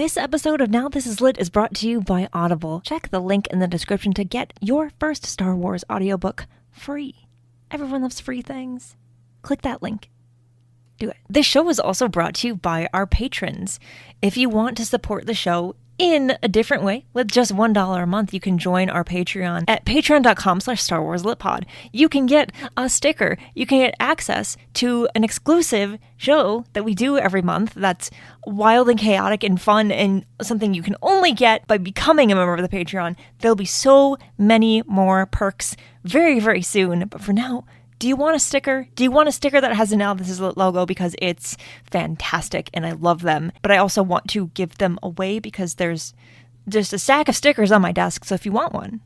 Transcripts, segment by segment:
This episode of Now This Is Lit is brought to you by Audible. Check the link in the description to get your first Star Wars audiobook free. Everyone loves free things. Click that link. Do it. This show is also brought to you by our patrons. If you want to support the show in a different way, with just $1 a month, you can join our Patreon at patreon.com/StarWarsLitPod. You can get a sticker. You can get access to an exclusive show that we do every month that's wild and chaotic and fun and something you can only get by becoming a member of the Patreon. There'll be so many more perks very, very soon. But for now, do you want a sticker? Do you want a sticker that has a Now This Is Lit logo? Because it's fantastic and I love them. But I also want to give them away because there's just a stack of stickers on my desk. So if you want one,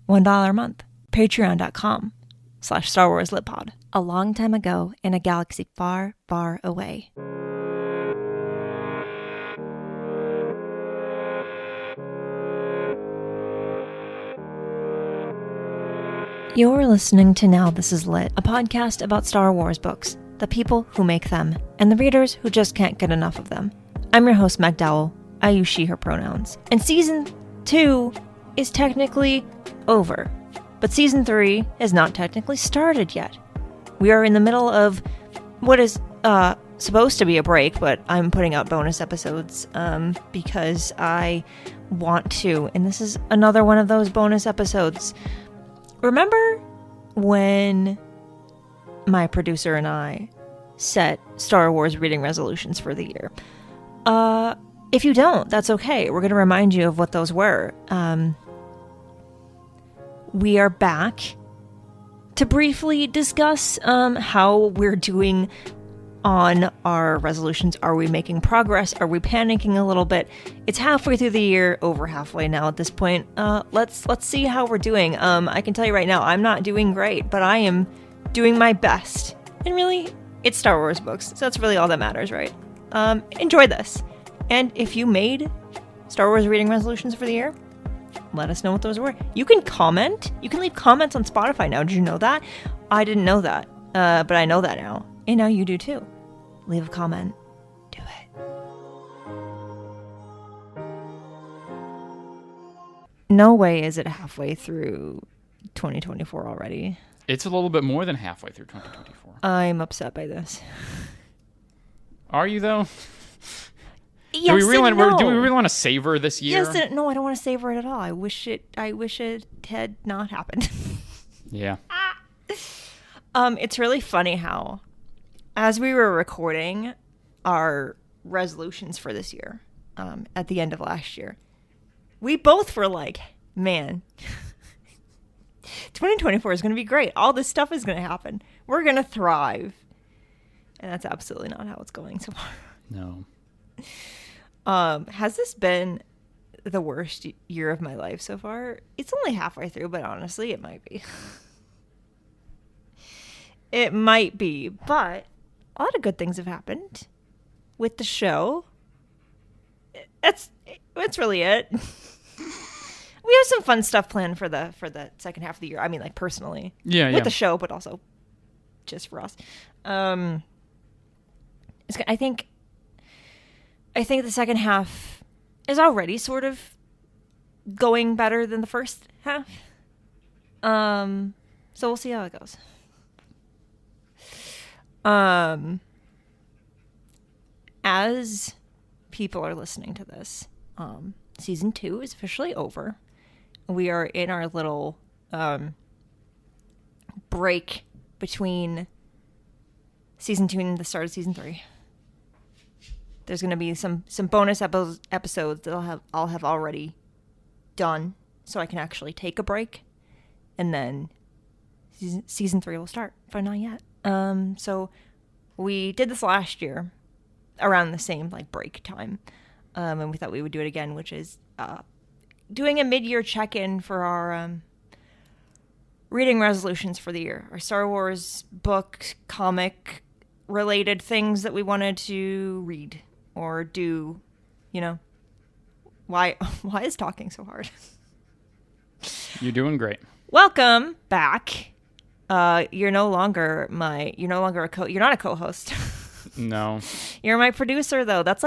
$1 a month. Patreon.com/StarWarsLitPod. A long time ago in a galaxy far, far away. You're listening to Now This Is Lit, a podcast about Star Wars books, the people who make them, and the readers who just can't get enough of them. I'm your host, Meg Dowell. I use she, her pronouns. And Season 2 is technically over, but Season 3 has not technically started yet. We are in the middle of what is supposed to be a break, but I'm putting out bonus episodes because I want to, and this is another one of those bonus episodes. Remember when my producer and I set Star Wars reading resolutions for the year? If you don't, that's okay. We're going to remind you of what those were. We are back to briefly discuss how we're doing on our resolutions. Are we making progress? Are we panicking a little bit? It's halfway through the year, over halfway now at this point. Let's see how we're doing. I can tell you right now, I'm not doing great, but I am doing my best. And really, it's Star Wars books, so that's really all that matters, right? Enjoy this. And if you made Star Wars reading resolutions for the year, let us know what those were. You can comment. You can leave comments on Spotify now. Did you know that? I didn't know that, but I know that now. And now you do too. Leave a comment. Do it. No way is it halfway through 2024 already. It's a little bit more than halfway through 2024. I'm upset by this. Are you though? Yes, do we really no. want to savor this year? Yes, no, I don't want to savor it at all. I wish it had not happened. Yeah. It's really funny how, as we were recording our resolutions for this year, at the end of last year, we both were like, man, 2024 is going to be great. All this stuff is going to happen. We're going to thrive. And that's absolutely not how it's going so far. No. Has this been the worst year of my life so far? It's only halfway through, but honestly, it might be. It might be, but a lot of good things have happened with the show. That's really it. We have some fun stuff planned for the second half of the year. I mean, like personally, with the show, but also just for us. I think the second half is already sort of going better than the first half. So we'll see how it goes. As people are listening to this, season 2 is officially over. We are in our little break between season 2 and the start of season 3. There's going to be some bonus episodes that I'll have already done, so I can actually take a break, and then season 3 will start, but not yet. So we did this last year around the same break time. And we thought we would do it again, which is, doing a mid-year check-in for our, reading resolutions for the year, our Star Wars book, comic related things that we wanted to read or do, why is talking so hard? You're doing great. Welcome back. You're no longer you're not a co-host. No. You're my producer though. That's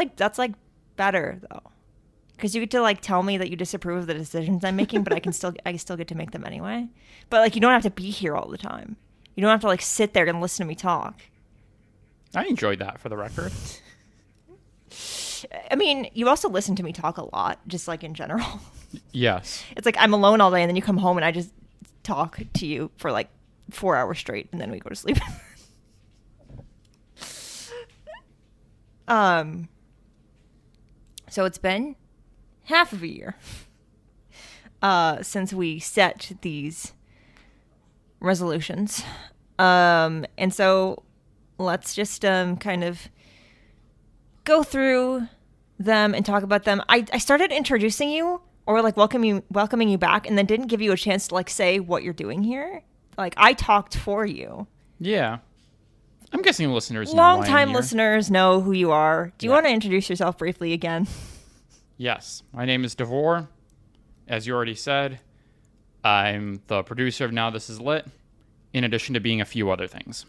better though. because you get to like tell me that you disapprove of the decisions I'm making, but I still get to make them anyway. But like, you don't have to be here all the time. You don't have to like sit there and listen to me talk. I enjoyed that, for the record. I mean, you also listen to me talk a lot, just like in general. Yes. It's like I'm alone all day, and then you come home and I just talk to you for like 4 hours straight, and then we go to sleep. So it's been half of a year since we set these resolutions. And so let's just kind of go through them and talk about them. I started introducing you or like welcoming you back, and then didn't give you a chance to like say what you're doing here. Like I talked for you. Yeah. I'm guessing listeners know Long-time why I'm listeners know who you are. Do you want to introduce yourself briefly again? Yes. My name is Davor. As you already said, I'm the producer of Now This Is Lit, in addition to being a few other things.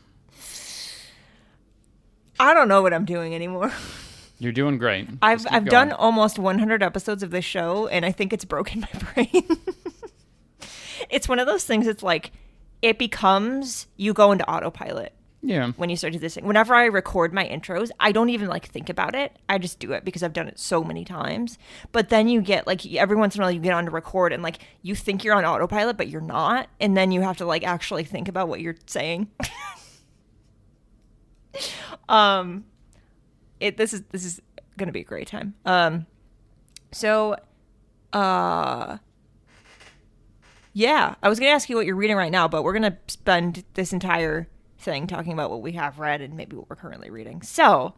I don't know what I'm doing anymore. You're doing great. I've done almost 100 episodes of this show, and I think it's broken my brain. It's one of those things, it's like, it becomes, you go into autopilot. Yeah. When you start to do this thing. Whenever I record my intros, I don't even like think about it. I just do it because I've done it so many times. But then you get like every once in a while you get on to record and like you think you're on autopilot, but you're not. And then you have to like actually think about what you're saying. This is gonna be a great time. Yeah, I was gonna ask you what you're reading right now, but we're gonna spend this entire thing talking about what we have read and maybe what we're currently reading. So,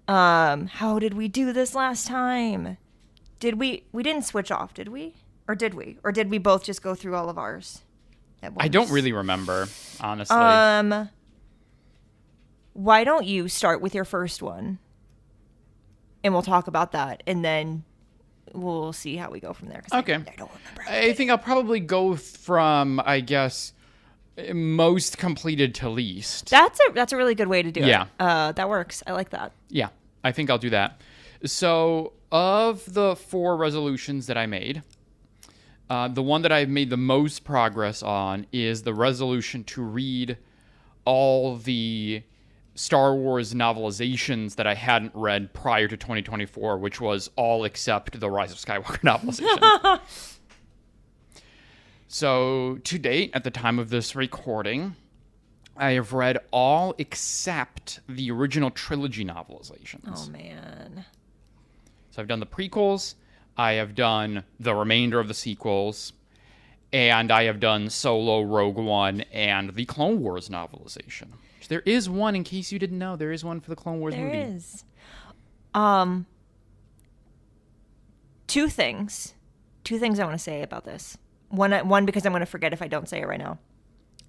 how did we do this last time? We didn't switch off, did we? Or did we? Or did we both just go through all of ours at once? I don't really remember, honestly. Why don't you start with your first one? And we'll talk about that, and then we'll see how we go from there. Okay. I don't remember. I think I'll probably go from, I guess, most completed to least. That's a really good way to do it. Yeah. That works. I like that. Yeah, I think I'll do that. So, of the 4 resolutions that I made, the one that I've made the most progress on is the resolution to read all the Star Wars novelizations that I hadn't read prior to 2024, which was all except the Rise of Skywalker novelization. So, to date, at the time of this recording, I have read all except the original trilogy novelizations. Oh, man. So I've done the prequels, I have done the remainder of the sequels, and I have done Solo, Rogue One, and the Clone Wars novelization. There is one, in case you didn't know, there is one for the Clone Wars movie. There is. Two things I want to say about this. One, because I'm going to forget if I don't say it right now.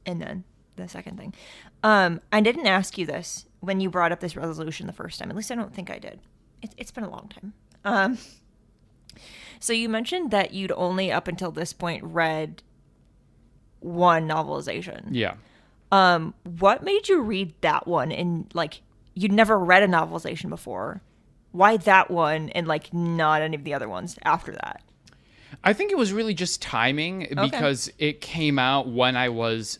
And then the second thing. I didn't ask you this when you brought up this resolution the first time. At least I don't think I did. It's been a long time. So you mentioned that you'd only up until this point read one novelization. Yeah. What made you read that one? And like, you'd never read a novelization before. Why that one and like not any of the other ones after that? I think it was really just timing because it came out when I was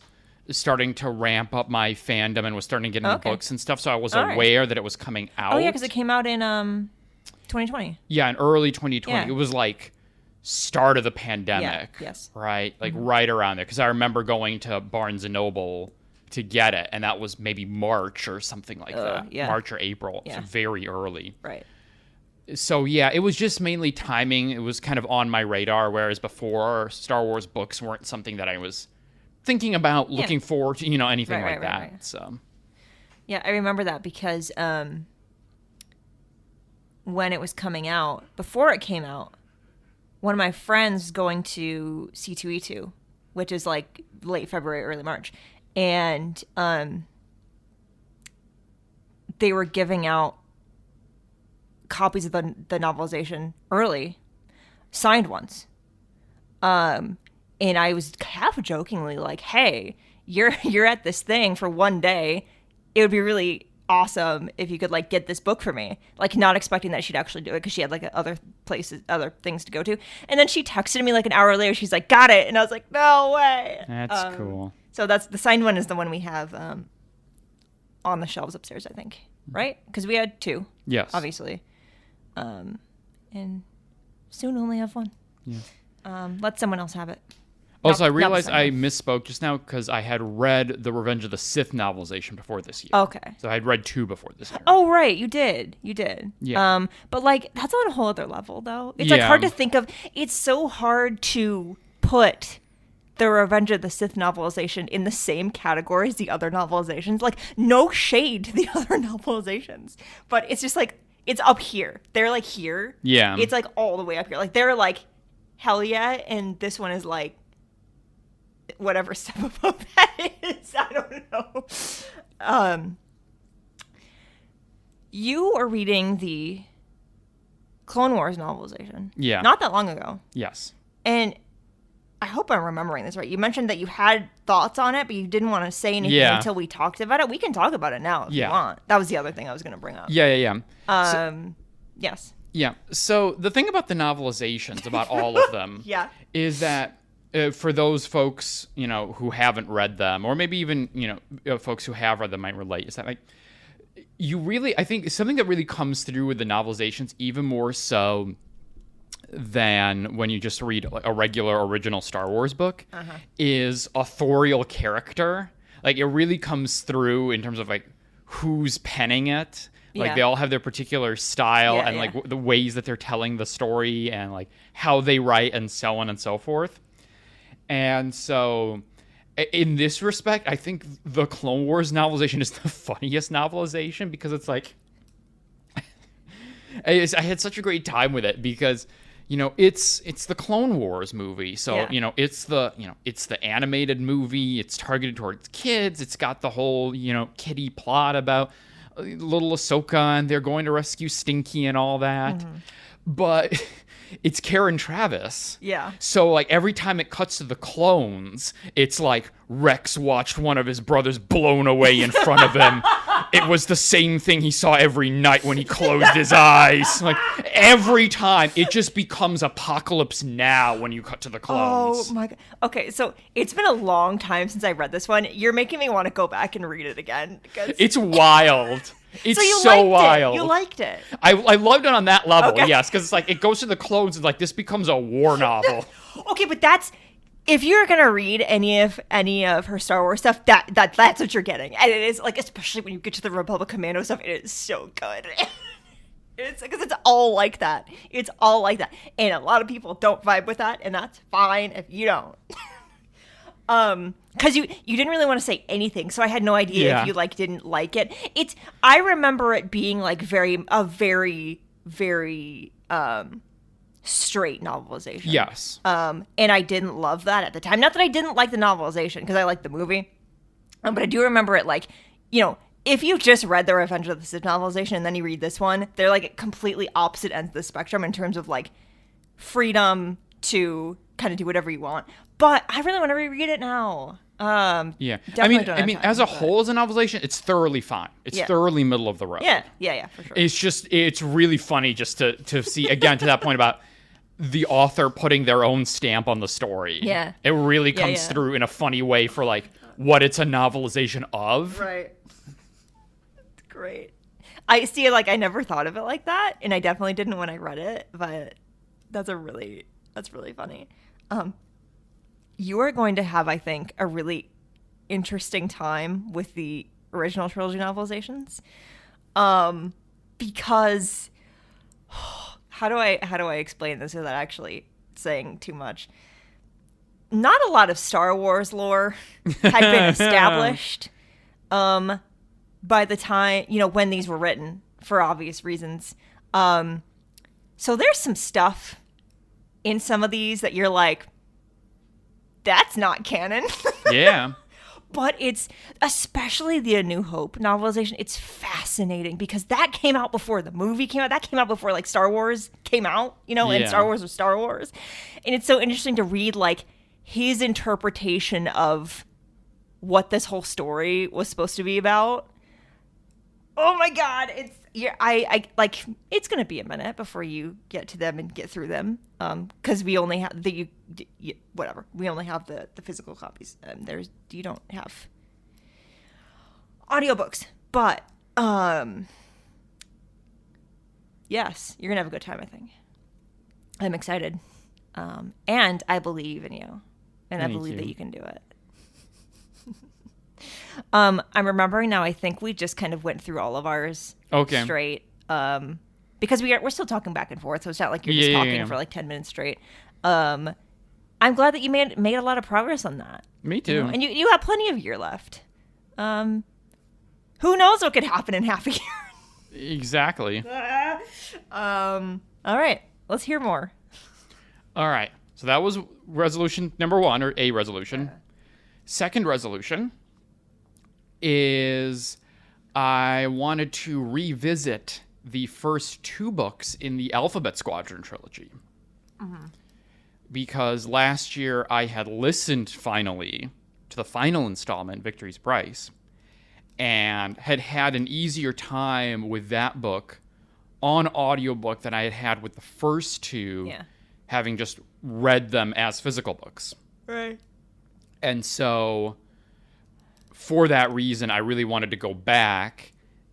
starting to ramp up my fandom and was starting to get into books and stuff. So I was aware that it was coming out. Oh, yeah, because it came out in 2020. Yeah, in early 2020. Yeah. It was like start of the pandemic. Yeah, yes. Right? Like right around there. Because I remember going to Barnes & Noble to get it. And that was maybe March or something like that. Yeah. March or April. Yeah. So very early. Right. So, yeah, it was just mainly timing. It was kind of on my radar, whereas before, Star Wars books weren't something that I was thinking about, looking forward to, anything like that. Right. So, yeah, I remember that because when it was coming out, before it came out, one of my friends was going to C2E2, which is like late February, early March, and they were giving out copies of the novelization early, signed ones. And I was half jokingly like, hey, you're at this thing for one day. It would be really awesome if you could like get this book for me, like not expecting that she'd actually do it because she had like other things to go to. And then she texted me like an hour later, she's like, got it. And I was like, no way. That's cool. So that's the signed one is the one we have on the shelves upstairs, I think, right? Because we had 2. Yes, obviously, and soon only have 1. Yeah. Let someone else have it. Also, I realized I misspoke just now because I had read the Revenge of the Sith novelization before this year. Okay. So I had read 2 before this year. Oh, right. You did. Yeah. But like, that's on a whole other level, though. It's like hard to think of. It's so hard to put the Revenge of the Sith novelization in the same category as the other novelizations. Like, no shade to the other novelizations. But it's just like, it's up here. They're like here. Yeah. It's like all the way up here. Like, they're like, hell yeah. And this one is like, whatever step above that is. I don't know. You are reading the Clone Wars novelization. Yeah. Not that long ago. Yes. And I hope I'm remembering this right. You mentioned that you had thoughts on it, but you didn't want to say anything until we talked about it. We can talk about it now if you want. That was the other thing I was going to bring up. Yeah. Yes. Yeah. So the thing about the novelizations, about all of them, is that for those folks, who haven't read them, or maybe even, folks who have read them might relate, is that like, I think something that really comes through with the novelizations, even more so than when you just read a regular original Star Wars book, is authorial character. Like, it really comes through in terms of like who's penning it. Like, they all have their particular style and like the ways that they're telling the story and like how they write and so on and so forth. And so in this respect, I think the Clone Wars novelization is the funniest novelization because it's like, I had such a great time with it because, it's the Clone Wars movie. So, it's the animated movie. It's targeted towards kids. It's got the whole, kiddie plot about little Ahsoka and they're going to rescue Stinky and all that. But it's Karen Travis. Yeah. So like every time it cuts to the clones, it's like Rex watched one of his brothers blown away in front of him. It was the same thing he saw every night when he closed his eyes. Like every time it just becomes Apocalypse Now when you cut to the clones. Oh my God. Okay, so it's been a long time since I read this one. You're making me want to go back and read it again. It's wild. It's so wild. You liked it. I loved it on that level, yes, because it's like it goes to the clones and like this becomes a war novel. Okay, but that's if you're gonna read any of her Star Wars stuff, that's what you're getting, and it is like especially when you get to the Republic Commando stuff, it is so good. It's because it's all like that. It's all like that, and a lot of people don't vibe with that, and that's fine if you don't. Because you didn't really want to say anything, so I had no idea if you didn't like it. I remember it being like very straight novelization. Yes. And I didn't love that at the time. Not that I didn't like the novelization because I liked the movie, but I do remember it like, if you just read the Revenge of the Sith novelization and then you read this one, they're like completely opposite ends of the spectrum in terms of like freedom to kind of do whatever you want. But I really want to reread it now. I mean, as a whole, as a novelization, it's thoroughly fine. It's thoroughly middle of the road. Yeah, for sure. It's really funny just to see, again, to that point about the author putting their own stamp on the story. Yeah. It really comes through in a funny way for like what it's a novelization of. Right. It's great. I see, like, I never thought of it like that, and I definitely didn't when I read it, but that's really funny. You are going to have, I think, a really interesting time with the original trilogy novelizations, because how do I explain this without actually saying too much? Not a lot of Star Wars lore had been established by the time, when these were written, for obvious reasons. So there's some stuff in some of these that you're like, that's not canon. Yeah. But it's, especially the A New Hope novelization, it's fascinating because that came out before the movie came out. That came out before, like, Star Wars came out, and Star Wars was Star Wars. And it's so interesting to read, like, his interpretation of what this whole story was supposed to be about. Oh my God, I like it's gonna be a minute before you get to them and get through them, because we only have whatever, we only have the physical copies. You don't have audiobooks, but yes, you're gonna have a good time. I think I'm excited, and I believe in you, and I believe that you can do it. I'm remembering now. I think we just kind of went through all of ours straight. Because we're still talking back and forth, so it's not like you're just talking for like 10 minutes straight. I'm glad that you made a lot of progress on that. Me too. You know? And you have plenty of year left. Who knows what could happen in half a year? Exactly. All right, let's hear more. All right. So that was resolution number 1, or a resolution. Second resolution is I wanted to revisit the first 2 books in the Alphabet Squadron trilogy. Mm-hmm. Because last year I had listened finally to the final installment, Victory's Price, and had an easier time with that book on audiobook than I had had with the first 2, having just read them as physical books. Right. And so for that reason, I really wanted to go back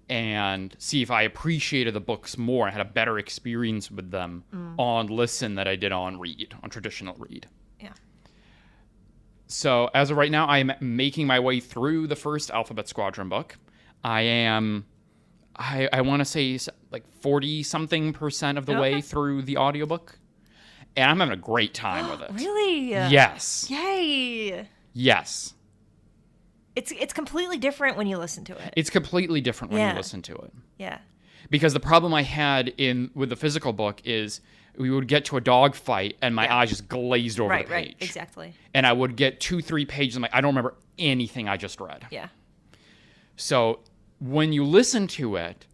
and see if I appreciated the books more and had a better experience with them on listen than I did on read, on traditional read. Yeah. So as of right now, I am making my way through the first Alphabet Squadron book. I want to say like 40-something% of the way through the audiobook. And I'm having a great time with it. Really? Yes. Yay. Yes. It's completely different when you listen to it. It's completely different when you listen to it. Yeah. Because the problem I had with the physical book is we would get to a dog fight and my eyes just glazed over the page. Right, exactly. And I would get 2-3 pages and I don't remember anything I just read. Yeah. So when you listen to it,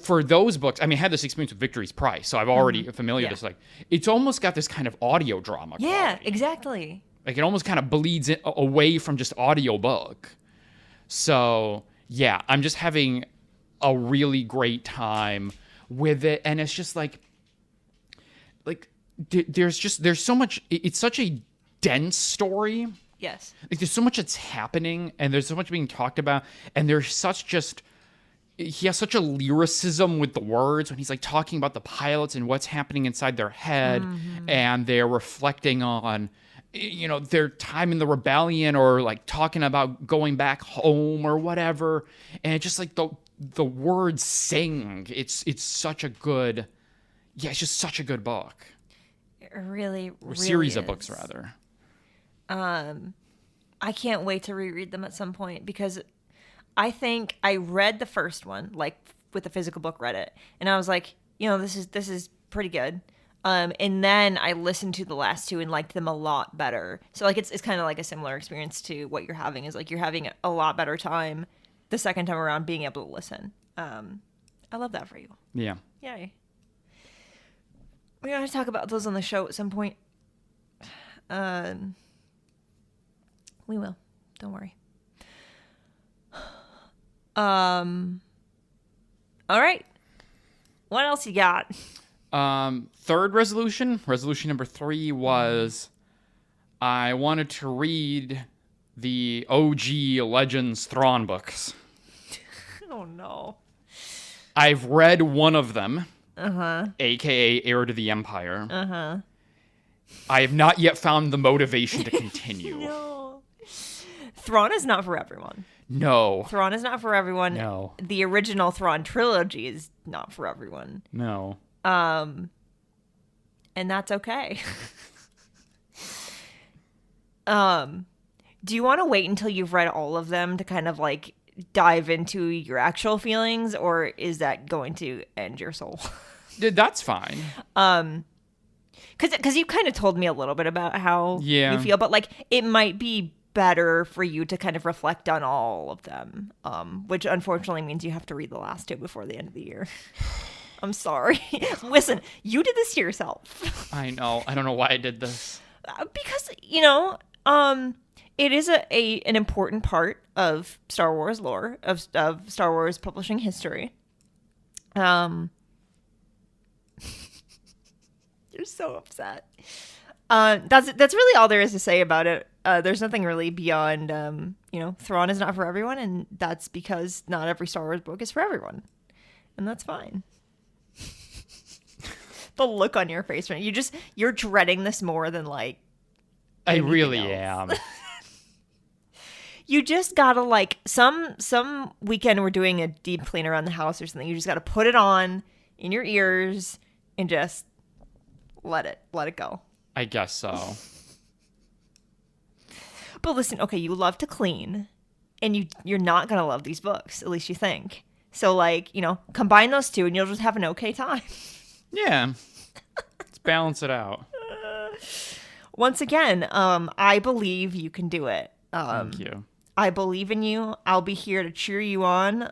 for those books, I mean, I had this experience with Victory's Price, so I've already familiar with this. Like, it's almost got this kind of audio drama quality. Yeah, exactly. Like, it almost kind of bleeds away from just audiobook. So, yeah, I'm just having a really great time with it. And it's just like there's so much, it's such a dense story. Yes. Like, there's so much that's happening, and there's so much being talked about, and there's he has such a lyricism with the words when he's like talking about the pilots and what's happening inside their head, and they're reflecting on, their time in the rebellion, or like talking about going back home or whatever. And it's just like the words sing. It's such a good, it's just such a good book. It really or series of books, rather. I can't wait to reread them at some point, because I think I read the first one, like with the physical book, read it, and I was like, this is pretty good. And then I listened to the last 2 and liked them a lot better. So like it's kind of like a similar experience to what you're having, is like you're having a lot better time the second time around being able to listen. I love that for you. Yeah. Yay. We're going to talk about those on the show at some point. We will. Don't worry. All right. What else you got? Third resolution number 3 was I wanted to read the OG Legends Thrawn books. Oh, no. I've read one of them, a.k.a. Heir to the Empire. I have not yet found the motivation to continue. No. Thrawn is not for everyone. No. Thrawn is not for everyone. No. The original Thrawn trilogy is not for everyone. No. And that's okay. Do you want to wait until you've read all of them to kind of like dive into your actual feelings, or is that going to end your soul? That's fine. Because you kind of told me a little bit about how you feel, but like it might be better for you to kind of reflect on all of them, which unfortunately means you have to read the last 2 before the end of the year. I'm sorry. Listen, you did this to yourself. I know. I don't know why I did this. Because, it is an important part of Star Wars lore, of Star Wars publishing history. You're so upset. That's really all there is to say about it. There's nothing really beyond, Thrawn is not for everyone, and that's because not every Star Wars book is for everyone, and that's fine. The look on your face, right? You're dreading this more than like. I really am. You just gotta like some weekend we're doing a deep clean around the house or something. You just gotta put it on in your ears and just let it go. I guess so. But listen, okay, you love to clean, and you're not gonna love these books. At least you think. So like, combine those two, and you'll just have an okay time. Yeah. Let's balance it out. Once again, I believe you can do it. Thank you. I believe in you. I'll be here to cheer you on.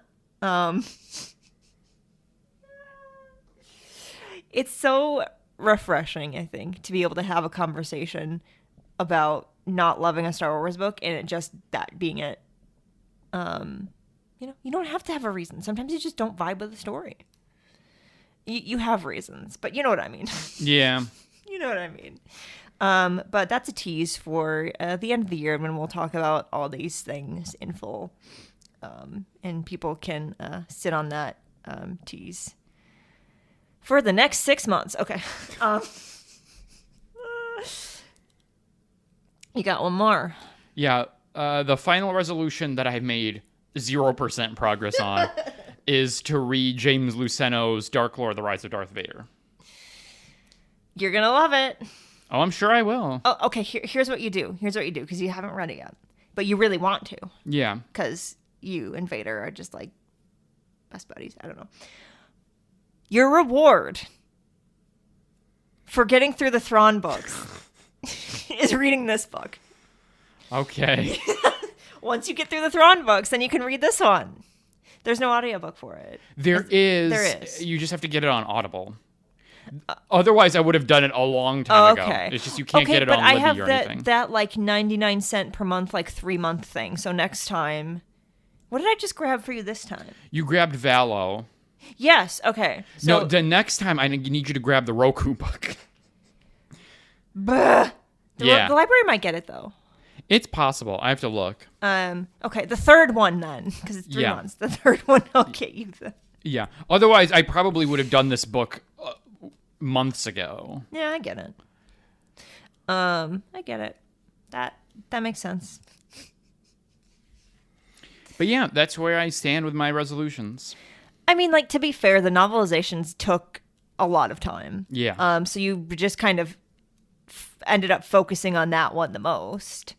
It's so refreshing, I think, to be able to have a conversation about not loving a Star Wars book and it just that being it. You don't have to have a reason. Sometimes you just don't vibe with the story. You have reasons, but you know what I mean. Yeah. You know what I mean. But that's a tease for the end of the year when we'll talk about all these things in full. And people can sit on that tease for the next 6 months. Okay. You got one more. Yeah. The final resolution that I've made 0% progress on is to read James Luceno's Dark Lord, The Rise of Darth Vader. You're going to love it. Oh, I'm sure I will. Oh, okay. Here's what you do. Because you haven't read it yet. But you really want to. Yeah. Because you and Vader are just like best buddies. I don't know. Your reward for getting through the Thrawn books is reading this book. Okay. Once you get through the Thrawn books, then you can read this one. There's no audiobook for it. There is. You just have to get it on Audible. Otherwise, I would have done it a long time ago. It's just you can't get it on Libby or anything. But I have that like 99 cent per month, like 3-month thing. So next time, what did I just grab for you this time? You grabbed Valo. Yes. Okay. So, no, the next time I need you to grab the Roku book. The library might get it though. It's possible. I have to look. Okay, the third one then, because it's 3 months. The third one I'll get you. Yeah. Otherwise, I probably would have done this book months ago. Yeah, I get it. I get it. That makes sense. But yeah, that's where I stand with my resolutions. I mean, like, to be fair, the novelizations took a lot of time. Yeah. So you just kind of ended up focusing on that one the most.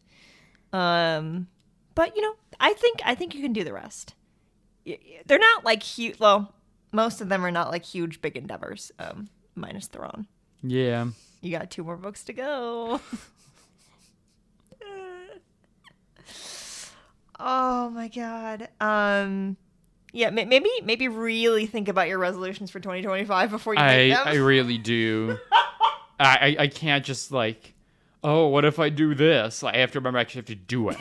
But I think you can do the rest. They're not like huge. Well, most of them are not like huge, big endeavors. Minus Thrawn. Yeah. You got 2 more books to go. Oh my god. Yeah, maybe really think about your resolutions for 2025 before you make them. I really do. I can't just like, oh, what if I do this? Like, I have to remember I actually have to do it.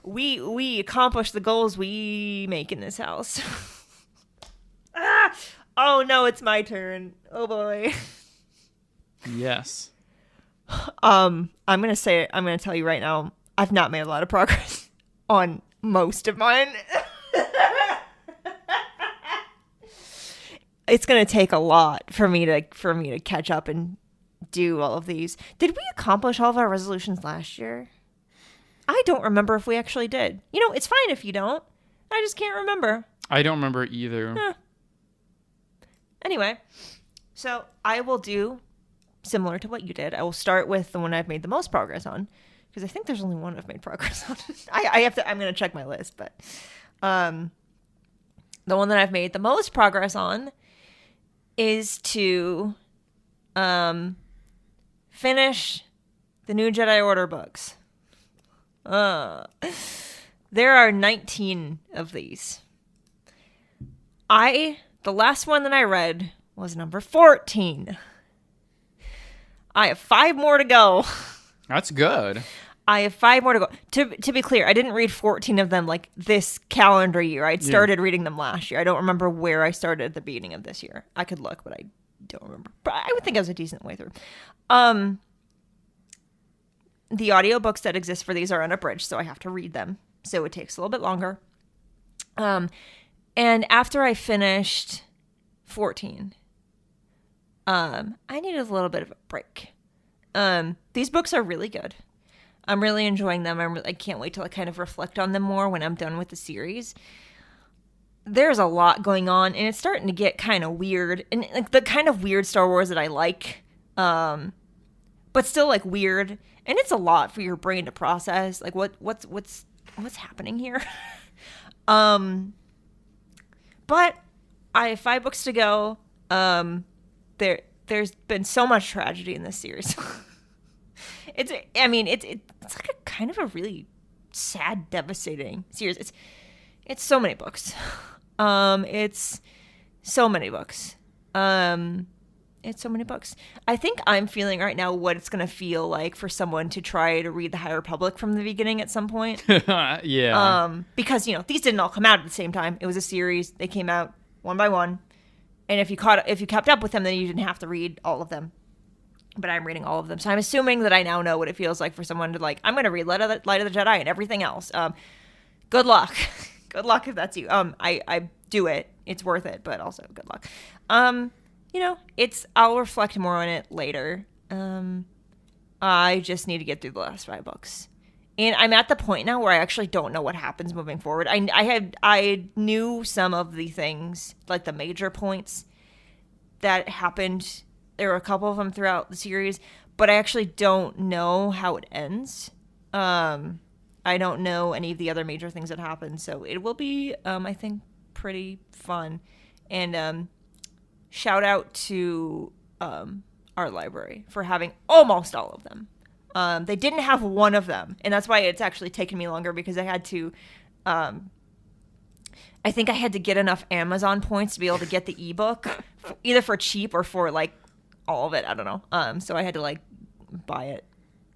We accomplish the goals we make in this house. Oh no, it's my turn. Oh boy. Yes. I'm gonna tell you right now, I've not made a lot of progress on most of mine. It's gonna take a lot for me to catch up and do all of these. Did we accomplish all of our resolutions last year? I don't remember if we actually did. It's fine if you don't. I just can't remember. I don't remember either. Anyway, so I will do similar to what you did. I will start with the one I've made the most progress on, because I think there's only one I've made progress on. I'm going to check my list, but the one that I've made the most progress on is to finish the New Jedi Order books. There are 19 of these. The last one that I read was number 14. I have 5 more to go. That's good. I have 5 more to go. To be clear, I didn't read 14 of them like this calendar year. I'd started reading them last year. I don't remember where I started at the beginning of this year. I could look, but I don't remember. But I would think I was a decent way through. The audiobooks that exist for these are unabridged, so I have to read them. So it takes a little bit longer. And after I finished 14, I needed a little bit of a break. These books are really good. I'm really enjoying them. I can't wait till I kind of reflect on them more when I'm done with the series. There's a lot going on, and it's starting to get kind of weird, and like the kind of weird Star Wars that I like, but still like weird. And it's a lot for your brain to process. Like what's happening here? But I have 5 books to go. There's been so much tragedy in this series. It's like a kind of a really sad, devastating series. It's so many books. It's so many books. It's so many books. I think I'm feeling right now what it's going to feel like for someone to try to read The High Republic from the beginning at some point. Yeah. Because, these didn't all come out at the same time. It was a series. They came out one by one. And if you kept up with them, then you didn't have to read all of them. But I'm reading all of them. So I'm assuming that I now know what it feels like for someone to I'm going to read Light of the Jedi and everything else. Good luck. Good luck if that's you. I do it. It's worth it, but also good luck. I'll reflect more on it later. I just need to get through the last 5 books. And I'm at the point now where I actually don't know what happens moving forward. I knew some of the things, like the major points that happened. There were a couple of them throughout the series, but I actually don't know how it ends. I don't know any of the other major things that happen, so it will be, I think, pretty fun. And shout out to our library for having almost all of them. They didn't have one of them, and that's why it's actually taken me longer, because I had to, I think I had to get enough Amazon points to be able to get the ebook, either for cheap or for all of it. I don't know. So I had to buy it.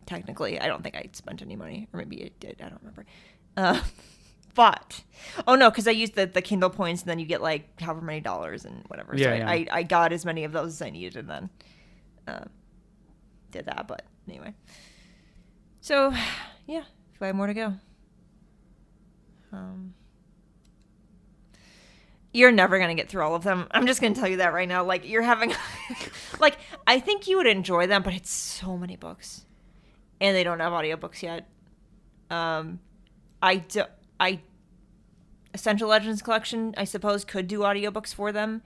Technically, I don't think I spent any money, or maybe I did. I don't remember. But because I used the Kindle points, and then you get however many dollars and whatever. Yeah, so yeah. I got as many of those as I needed, and then did that. But anyway, so yeah, 5 more to go. You're never going to get through all of them. I'm just going to tell you that right now. You're having... I think you would enjoy them, but it's so many books. And they don't have audiobooks yet. Essential Legends Collection, I suppose, could do audiobooks for them.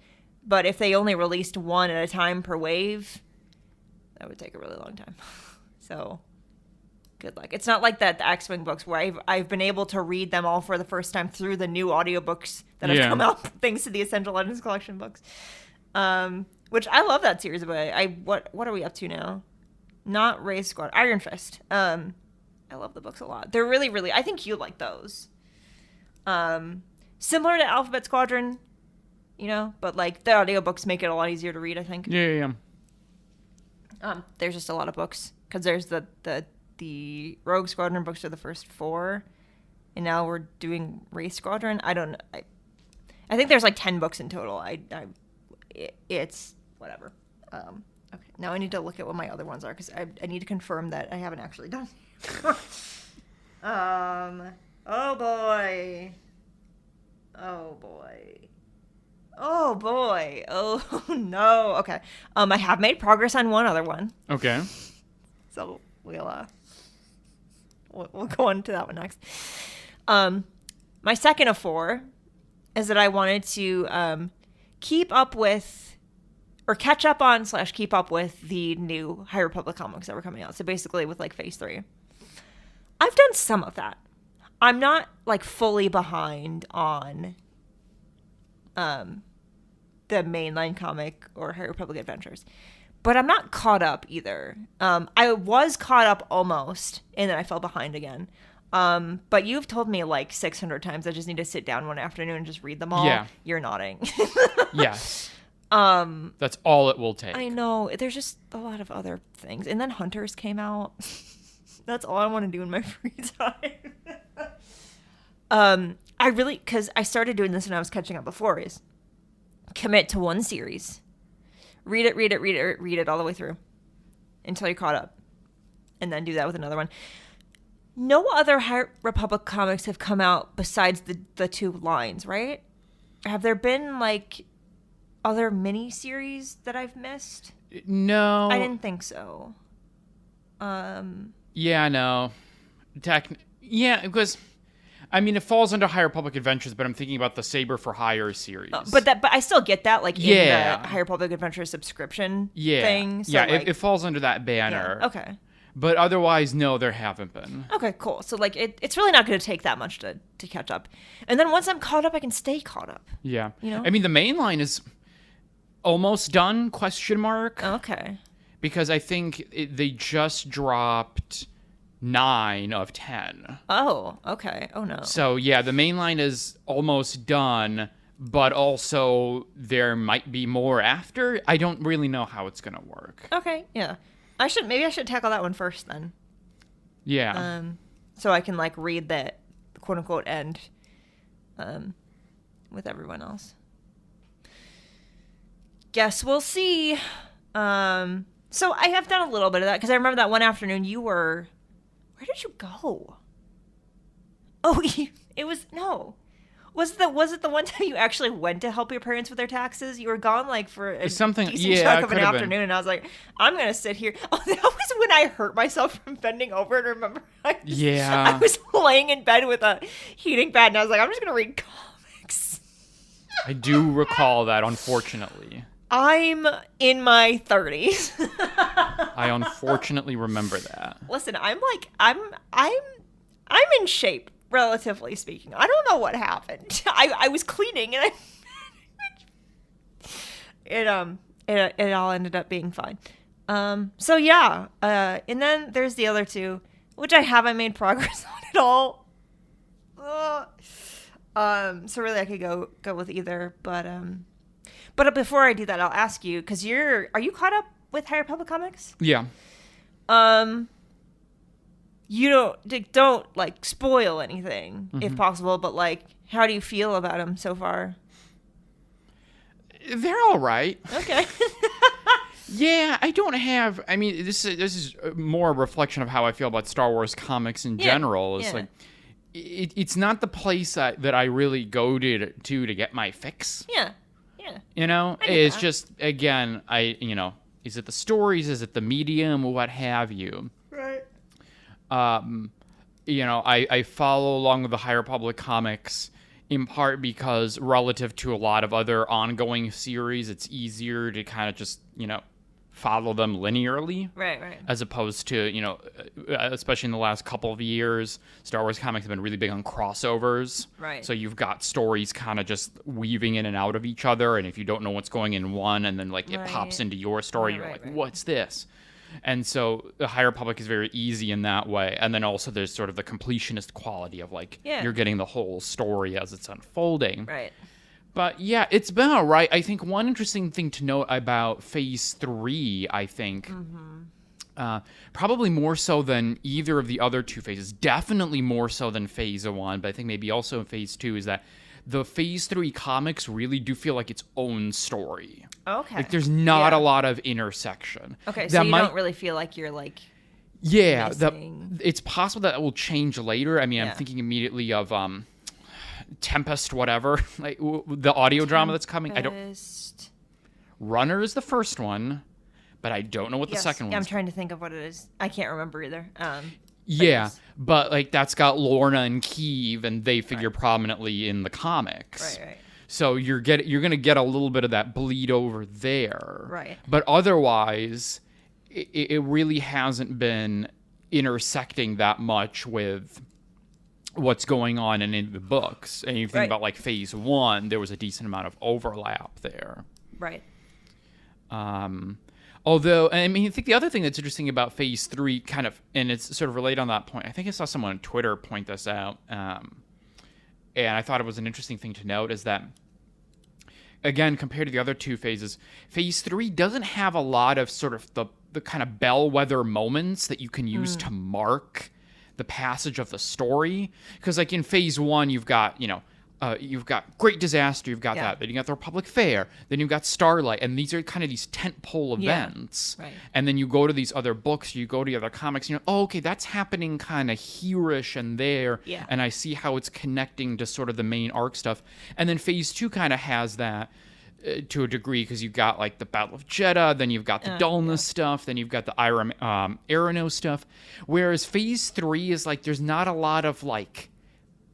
But if they only released one at a time per wave, that would take a really long time. So... good luck. It's not like the X-Wing books where I've been able to read them all for the first time through the new audiobooks that have come out thanks to the Essential Legends Collection books. Which I love that series, but what are we up to now? Not Wraith Squad, Iron Fist. I love the books a lot. They're really, really, I think you like those. Similar to Alphabet Squadron, but the audiobooks make it a lot easier to read, I think. Yeah. There's just a lot of books, because there's the Rogue Squadron books are the first 4, and now we're doing Wraith Squadron. I don't know. I think there's 10 books in total. It's whatever. Okay, now I need to look at what my other ones are, because I need to confirm that I haven't actually done. Oh boy. Oh no. Okay. I have made progress on one other one. Okay. So we'll go on to that one next. My second of 4 is that I wanted to keep up with the new High Republic comics that were coming out. So basically with Phase 3. I've done some of that. I'm not fully behind on the mainline comic or High Republic Adventures. But I'm not caught up either. I was caught up almost, and then I fell behind again. But you've told me 600 times I just need to sit down one afternoon and just read them all. Yeah. You're nodding. Yes. That's all it will take. I know. There's just a lot of other things. And then Hunters came out. That's all I want to do in my free time. I really, because I started doing this when I was catching up before, is commit to one series. Read it all the way through until you're caught up. And then do that with another one. No other High Republic comics have come out besides the two lines, right? Have there been, like, other mini-series that I've missed? No. I didn't think so. Yeah, no. Yeah, because... I mean, it falls under High Republic Adventures, but I'm thinking about the Saber for Hire series. But I still get that, like, in the High Republic Adventures subscription thing. So, yeah, like, it falls under that banner. Yeah. Okay. But otherwise, no, there haven't been. Okay, cool. So, like, it's really not going to take that much to catch up. And then once I'm caught up, I can stay caught up. Yeah. You know? I mean, the main line is almost done, ? Okay. Because I think they just dropped 9 of 10. Oh, okay. Oh, no. So, yeah, the main line is almost done, but also there might be more after. I don't really know how it's going to work. Okay, yeah. Maybe I should tackle that one first then. Yeah. So I can, like, read that quote-unquote end with everyone else. Guess we'll see. So I have done a little bit of that, because I remember that one afternoon you were... Where did you go? Oh, it was... No. Was it the one time you actually went to help your parents with their taxes? You were gone, like, for a decent chunk of an afternoon, and I was like, I'm going to sit here. Oh, that was when I hurt myself from bending over, and remember? I was laying in bed with a heating pad, and I was like, I'm just going to read comics. I do recall that, unfortunately. I'm in my 30s. I unfortunately remember that. Listen, I'm in shape, relatively speaking. I don't know what happened. I was cleaning and it all ended up being fine. So yeah, and then there's the other two, which I made progress on it all. So really I could go with either, but before I do that, I'll ask you, because are you caught up with High Republic comics? Yeah. You don't like spoil anything if possible, but like, how do you feel about them so far? They're all right. Okay. Yeah, I don't have. I mean, this is more a reflection of how I feel about Star Wars comics in general. It's like it's not the place that I really go to get my fix. Yeah. You know, it's just, again, is it the stories? Is it the medium? What have you? Right. I follow along with the High Republic comics in part because relative to a lot of other ongoing series, it's easier to kind of just, follow them linearly. Right. As opposed to, especially in the last couple of years, Star Wars comics have been really big on crossovers. Right. So you've got stories kind of just weaving in and out of each other, and if you don't know what's going in one, and then it pops into your story, you're like, what's this? And so the High Republic is very easy in that way. And then also there's sort of the completionist quality of you're getting the whole story as it's unfolding. Right. But yeah, it's been all right. I think one interesting thing to note about Phase 3, I think, probably more so than either of the other two phases, definitely more so than Phase 1, but I think maybe also in Phase 2, is that the Phase 3 comics really do feel like its own story. Okay. Like there's not a lot of intersection. Okay, so you don't really feel like you're it's possible that it will change later. I mean, I'm thinking immediately of Tempest, whatever, like the audio drama that's coming. Runner is the first one, but I don't know what the second one is. I'm trying to think of what it is. I can't remember either. But that's got Lorna and Keeve, and they figure prominently in the comics. Right. So you're going to get a little bit of that bleed over there. Right. But otherwise, it really hasn't been intersecting that much with what's going on in the books. And you think about Phase 1, there was a decent amount of overlap there. Right. Although, I mean, I think the other thing that's interesting about Phase 3 kind of, and it's sort of related on that point, I think I saw someone on Twitter point this out, and I thought it was an interesting thing to note, is that again, compared to the other two phases, phase 3 doesn't have a lot of sort of the kind of bellwether moments that you can use to mark the passage of the story. Because like in phase 1, you've got, you've got Great Disaster, you've got that. Then you got the Republic Fair. Then you've got Starlight. And these are kind of these tentpole events. Right. And then you go to these other books, you go to the other comics, and okay, that's happening kind of here-ish and there. Yeah. And I see how it's connecting to sort of the main arc stuff. And then phase 2 kind of has that to a degree, because you've got like the Battle of Jeddah, then you've got the dullness stuff, then you've got the Arano stuff. Whereas phase 3 is like there's not a lot of like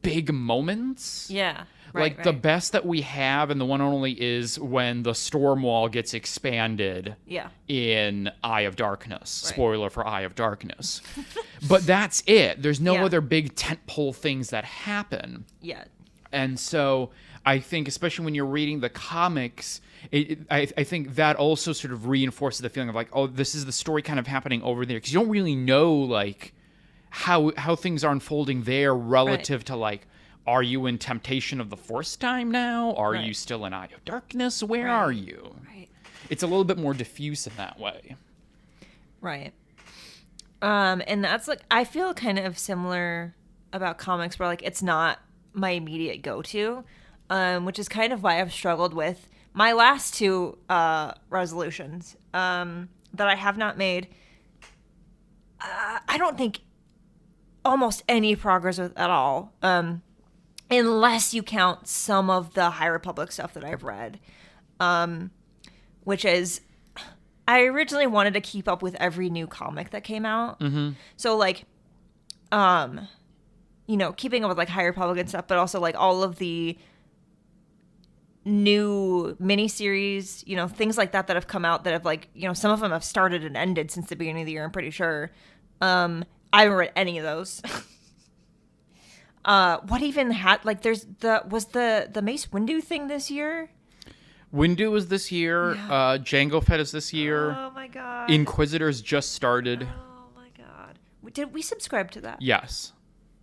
big moments. Yeah. Like the best that we have, and the one only, is when the storm wall gets expanded in Eye of Darkness. Right. Spoiler for Eye of Darkness. But that's it. There's no other big tentpole things that happen. Yeah. And so I think, especially when you're reading the comics, I think that also sort of reinforces the feeling of like, oh, this is the story kind of happening over there. Because you don't really know like how things are unfolding there relative to like, are you in Temptation of the Force time now? Are you still in Eye of Darkness? Where are you? Right. It's a little bit more diffuse in that way. Right. And that's like, I feel kind of similar about comics where like it's not my immediate go-to, which is kind of why I've struggled with my last two resolutions that I have not made. I don't think almost any progress with at all. Unless you count some of the High Republic stuff that I've read, which is, I originally wanted to keep up with every new comic that came out. Mm-hmm. So like, keeping up with like High Republic and stuff, but also like all of the new miniseries, things like that have come out that have like, some of them have started and ended since the beginning of the year, I'm pretty sure. I haven't read any of those. What even had like was the Mace Windu thing this year? Windu was this year. Yeah. Jango Fett is this year. Oh my god. Inquisitors just started. Oh my god. Did we subscribe to that? Yes.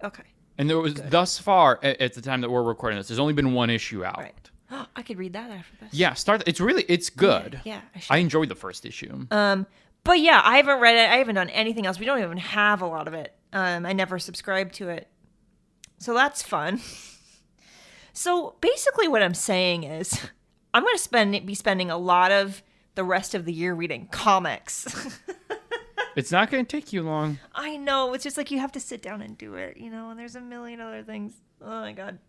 Okay. And there was thus far at the time that we're recording this, there's only been one issue out. Right. I could read that after this. Yeah, it's good. Yeah. I enjoyed the first issue. But yeah, I haven't read it. I haven't done anything else. We don't even have a lot of it. I never subscribed to it. So that's fun. So basically what I'm saying is I'm going to be spending a lot of the rest of the year reading comics. It's not going to take you long. I know. It's just like you have to sit down and do it, and there's a million other things. Oh my God.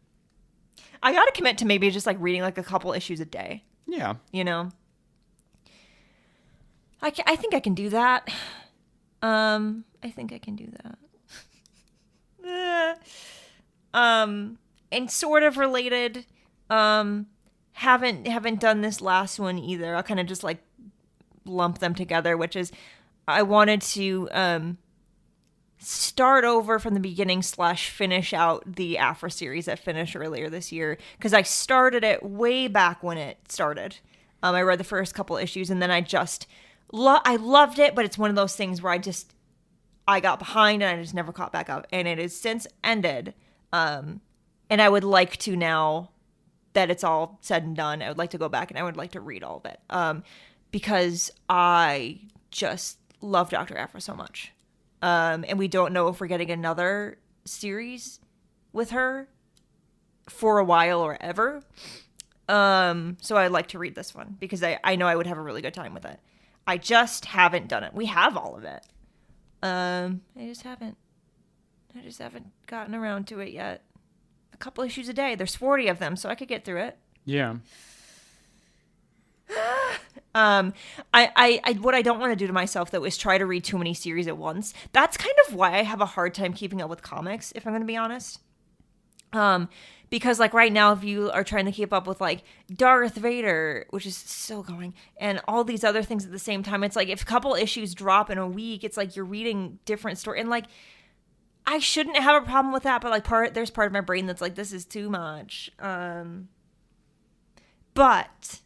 I got to commit to maybe just like reading like a couple issues a day. Yeah. I think I can do that. I think I can do that. And sort of related, haven't done this last one either. I'll kind of just like lump them together, which is I wanted to start over from the beginning / finish out the Afra series that finished earlier this year, because I started it way back when it started. I read the first couple issues and then I just I loved it, but it's one of those things where I got behind and I just never caught back up, and it has since ended. And I would like to, now that it's all said and done, I would like to go back and I would like to read all of it. Because I just love Dr. Aphra so much. And we don't know if we're getting another series with her for a while or ever. So I'd like to read this one because I know I would have a really good time with it. I just haven't done it. We have all of it. I just haven't gotten around to it yet. A couple issues a day. There's 40 of them, so I could get through it. Yeah. What I don't want to do to myself though is try to read too many series at once. That's kind of why I have a hard time keeping up with comics, if I'm going to be honest. Because like right now, if you are trying to keep up with like Darth Vader, which is still going, and all these other things at the same time, it's like if a couple issues drop in a week, it's like you're reading different story. And like, I shouldn't have a problem with that, but like there's part of my brain that's like, this is too much. But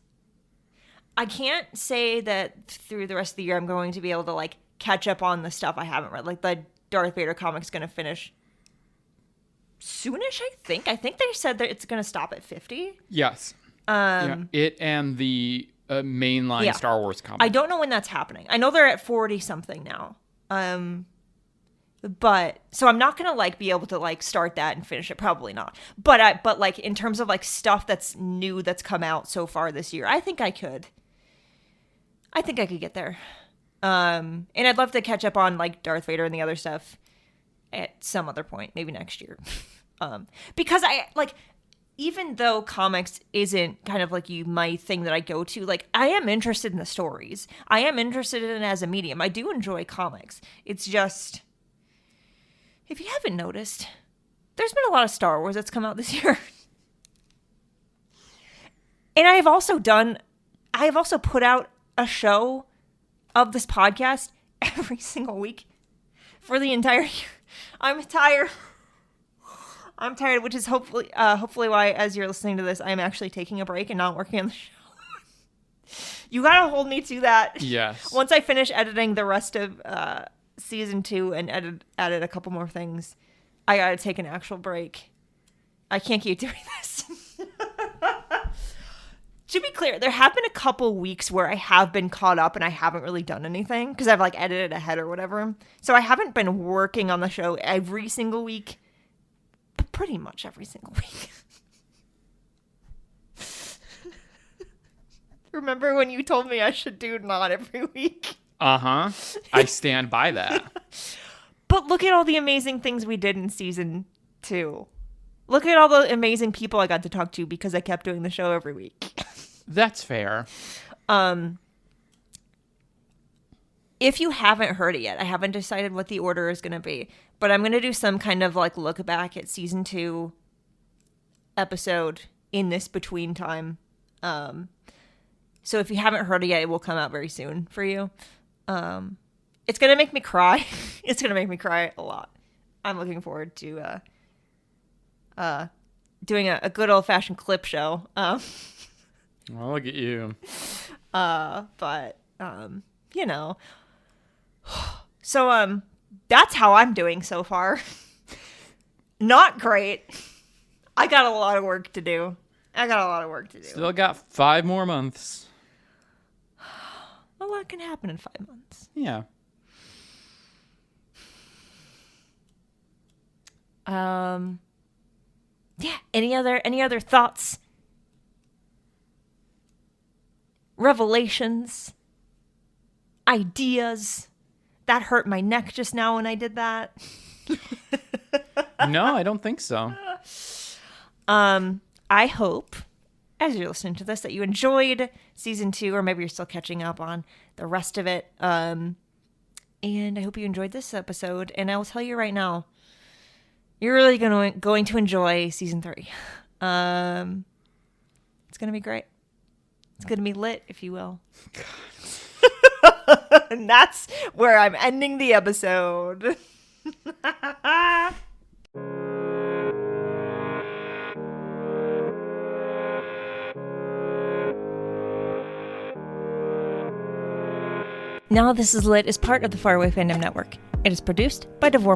I can't say that through the rest of the year I'm going to be able to like catch up on the stuff I haven't read. Like the Darth Vader comic's going to finish soonish, I think. I think they said that it's going to stop at 50. Yes. It and the mainline Star Wars comic. I don't know when that's happening. I know they're at 40 something now. But so I'm not gonna like be able to like start that and finish it. Probably not. But like in terms of like stuff that's new that's come out so far this year, I think I could get there. And I'd love to catch up on like Darth Vader and the other stuff at some other point, maybe next year. Because I like, even though comics isn't kind of like my thing that I go to, like I am interested in the stories. I am interested in it as a medium. I do enjoy comics. It's just, if you haven't noticed, there's been a lot of Star Wars that's come out this year. And I have also put out a show of this podcast every single week for the entire year. I'm tired, which is hopefully why, as you're listening to this, I'm actually taking a break and not working on the show. You gotta hold me to that. Yes. Once I finish editing the rest of season 2 and added a couple more things, I gotta take an actual break. I can't keep doing this. To be clear, there have been a couple weeks where I have been caught up and I haven't really done anything because I've like edited ahead or whatever. So I haven't been working on the show every single week, but pretty much every single week. Remember when you told me I should do not every week? Uh-huh. I stand by that. But look at all the amazing things we did in season 2. Look at all the amazing people I got to talk to because I kept doing the show every week. That's fair. If you haven't heard it yet, I haven't decided what the order is going to be, but I'm going to do some kind of like look back at season 2 episode in this between time. So if you haven't heard it yet, it will come out very soon for you. It's going to make me cry. It's going to make me cry a lot. I'm looking forward to doing a good old-fashioned clip show. Well, look at you. But you know. So that's how I'm doing so far. Not great. I got a lot of work to do. Still got 5 more months. A lot can happen in 5 months. Yeah. Yeah. Any other thoughts? Revelations? Ideas? That hurt my neck just now when I did that. No, I don't think so. I hope, as you're listening to this, that you enjoyed season 2, or maybe you're still catching up on the rest of it. And I hope you enjoyed this episode. And I will tell you right now, you're really going to enjoy season 3. It's going to be great. It's going to be lit, if you will. And that's where I'm ending the episode. Now This Is Lit is part of the Faraway Fandom Network. It is produced by Davor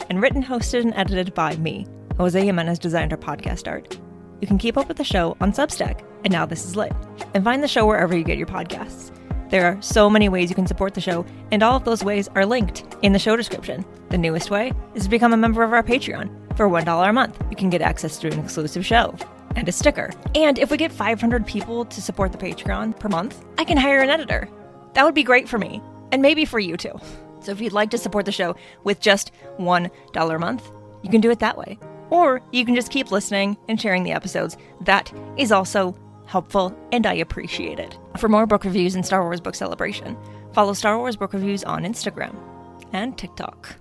and written, hosted, and edited by me. Jose Jimenez designed our podcast art. You can keep up with the show on Substack at Now This Is Lit, and find the show wherever you get your podcasts. There are so many ways you can support the show, and all of those ways are linked in the show description. The newest way is to become a member of our Patreon. For $1 a month, you can get access to an exclusive show and a sticker. And if we get 500 people to support the Patreon per month, I can hire an editor. That would be great for me, and maybe for you too. So if you'd like to support the show with just $1 a month, you can do it that way. Or you can just keep listening and sharing the episodes. That is also helpful, and I appreciate it. For more book reviews and Star Wars Book Celebration, follow Star Wars Book Reviews on Instagram and TikTok.